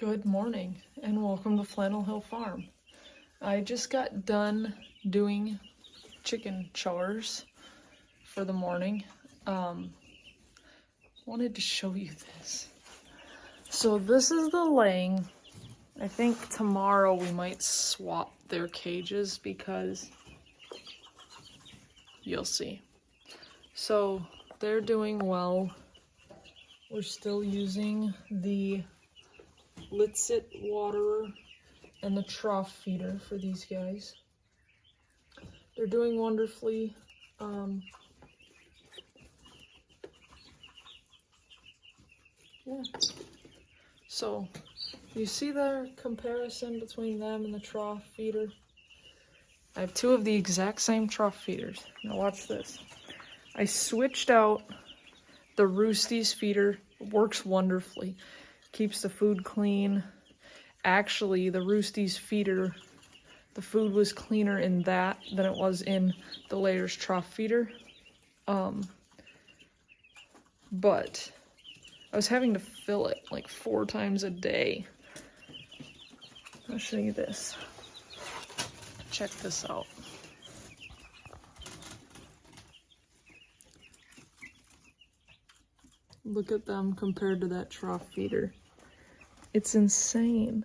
Good morning and welcome to Flannel Hill Farm. I just got done doing chicken chores for the morning. Wanted to show you this. So this is the laying. I think tomorrow we might swap their cages because you'll see. So they're doing well. We're still using the Litsit waterer and the trough feeder for these guys. They're doing wonderfully. Yeah. So you see the comparison between them and the trough feeder? I have two of the exact same trough feeders. Now watch this. I switched out the Roosty's feeder. It works wonderfully. Keeps the food clean. Actually, the Roosty's feeder, the food was cleaner in that than it was in the Layer's trough feeder. But I was having to fill it like 4 times a day. I'll show you this. Check this out. Look at them compared to that trough feeder. It's insane.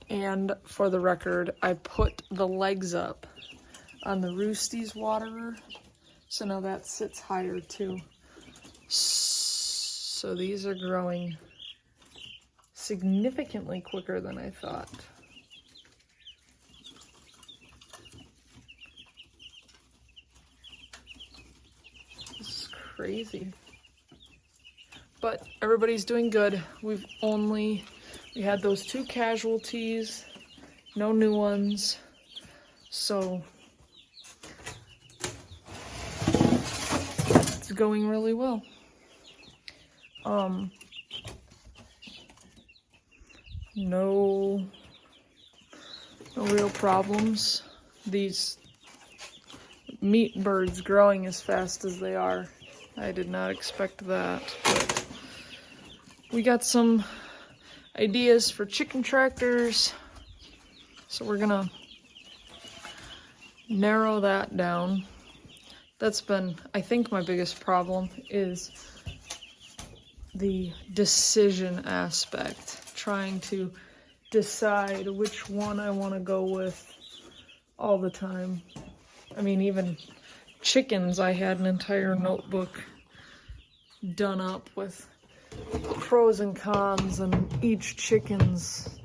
And for the record, I put the legs up on the Roosty's waterer, so now that sits higher too. So these are growing significantly quicker than I thought. Crazy. But everybody's doing good. We had those 2 casualties, no new ones, so it's going really well. No real problems. These meat birds growing as fast as they are, I did not expect that, but we got some ideas for chicken tractors, so we're gonna narrow that down. That's been, I think, my biggest problem is the decision aspect, trying to decide which one I want to go with all the time. I mean, even chickens, I had an entire notebook done up with pros and cons and each chicken's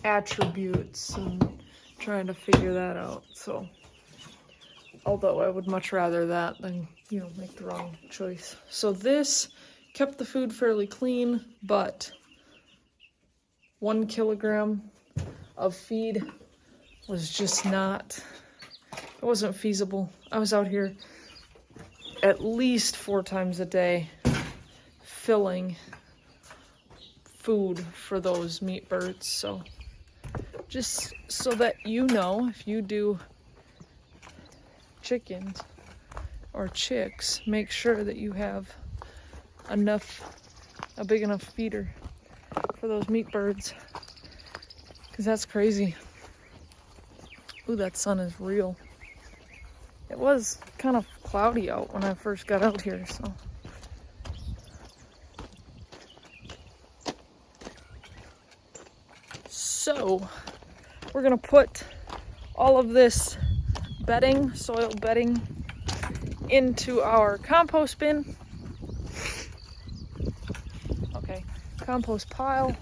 attributes and trying to figure that out. So, although I would much rather that than, make the wrong choice. So this kept the food fairly clean, but 1 kilogram of feed was just not, it wasn't feasible. I was out here at least 4 times a day filling food for those meat birds. So just so that you know, if you do chickens or chicks, make sure that you have a big enough feeder for those meat birds, because that's crazy. Ooh, that sun is real. It was kind of cloudy out when I first got out here, so. So, we're gonna put all of this bedding, soil bedding, into our compost bin. Okay, compost pile.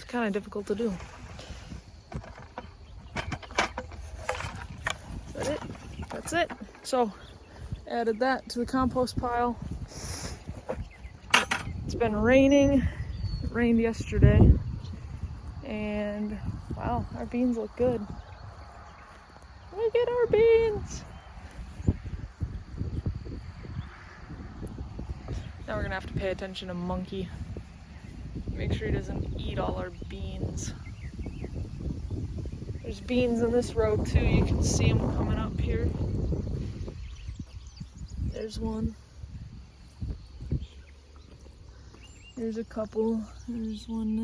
Kind of difficult to do. That's it. So added that to the compost pile. It's been raining. It rained yesterday, and wow, our beans look good. Look at our beans. Now we're gonna have to pay attention to Monkey. make sure he doesn't eat all our beans. There's beans in this road too. You can see them coming up here. There's one. There's a couple. There's one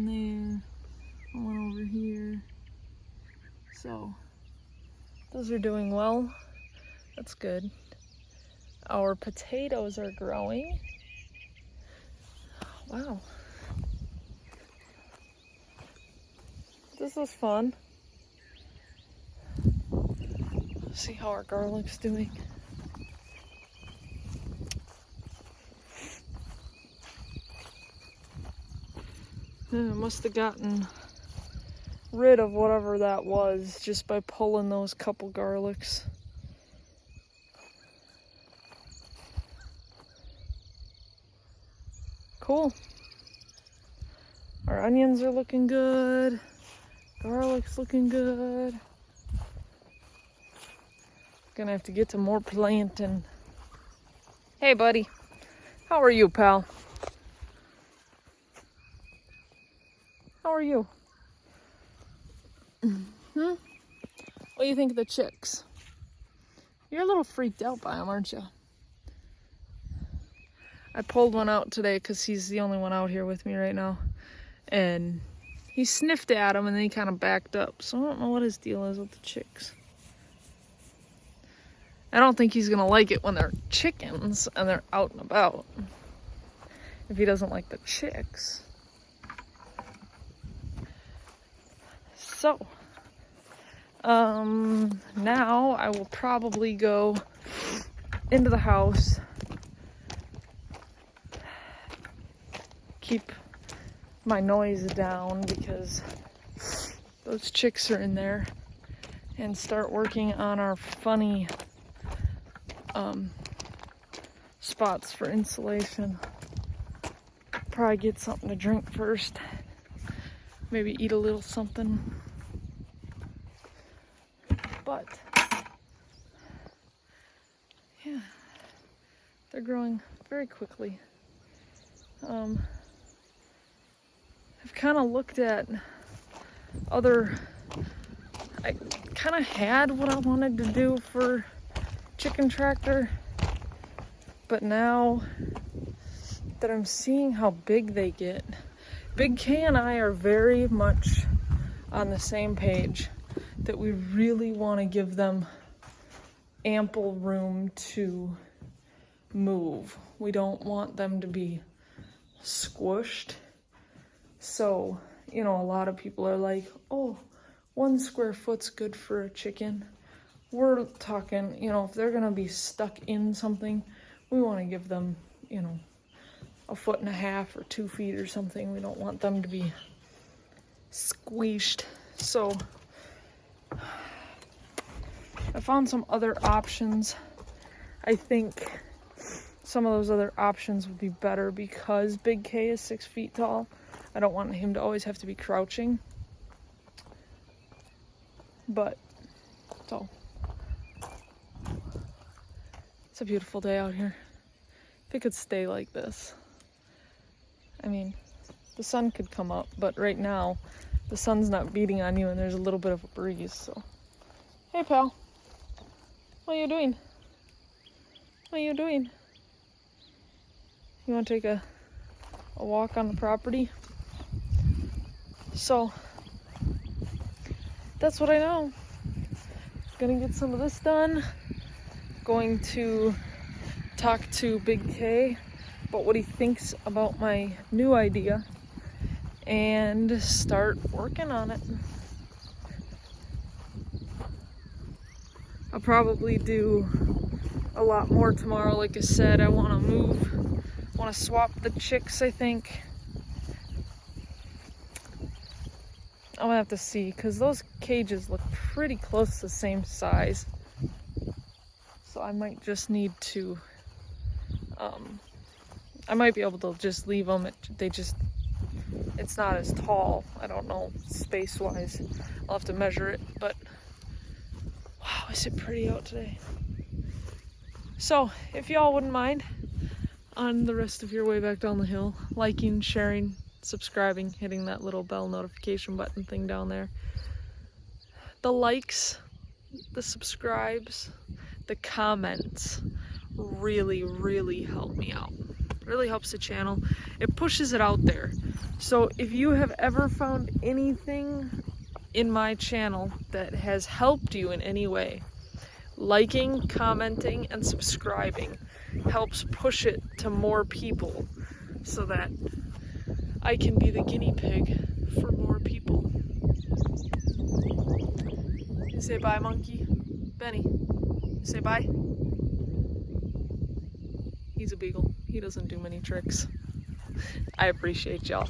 there, one over here. So, those are doing well. That's good. Our potatoes are growing. Wow. This is fun. See how our garlic's doing. I must have gotten rid of whatever that was just by pulling those couple garlics. Cool. Our onions are looking good. Garlic's looking good. Gonna have to get to more planting. Hey, buddy. How are you, pal? How are you? What do you think of the chicks? You're a little freaked out by them, aren't you? I pulled one out today because he's the only one out here with me right now. And he sniffed at him and then he kind of backed up. So I don't know what his deal is with the chicks. I don't think he's going to like it when they're chickens and they're out and about. If he doesn't like the chicks. So, now I will probably go into the house, keep my noise down because those chicks are in there, and start working on our funny spots for insulation. Probably get something to drink first, maybe eat a little something. But, yeah, they're growing very quickly. I've kind of looked at I kind of had what I wanted to do for chicken tractor, but now that I'm seeing how big they get, Big K and I are very much on the same page that we really want to give them ample room to move. We don't want them to be squished. So, you know, a lot of people are like, oh, 1 square foot's good for a chicken. We're talking, you know, if they're gonna be stuck in something, we want to give them, you know, 1.5 feet or 2 feet or something. We don't want them to be squished. So I found some other options. I think some of those other options would be better because Big K is 6 feet tall. I don't want him to always have to be crouching. But, so, it's a beautiful day out here. If it could stay like this. I mean, the sun could come up, but right now, the sun's not beating on you and there's a little bit of a breeze, so. Hey, pal. What are you doing? What are you doing? You want to take a walk on the property? So, that's what I know. Gonna get some of this done. Going to talk to Big K about what he thinks about my new idea and start working on it. I'll probably do a lot more tomorrow. Like I said, I want to move, want to swap the chicks, I think. I'm gonna have to see, because those cages look pretty close to the same size. So I might just need to, I might be able to just leave them. It's not as tall. I don't know, space-wise. I'll have to measure it, but wow, is it pretty out today. So, if y'all wouldn't mind, on the rest of your way back down the hill. Liking, sharing, subscribing, hitting that little bell notification button thing down there. The likes, the subscribes, the comments really, really help me out. Really helps the channel. It pushes it out there. So if you have ever found anything in my channel that has helped you in any way, liking, commenting, and subscribing helps push it to more people so that I can be the guinea pig for more people. You say bye, monkey? Benny, you say bye? He's a beagle. He doesn't do many tricks. I appreciate y'all.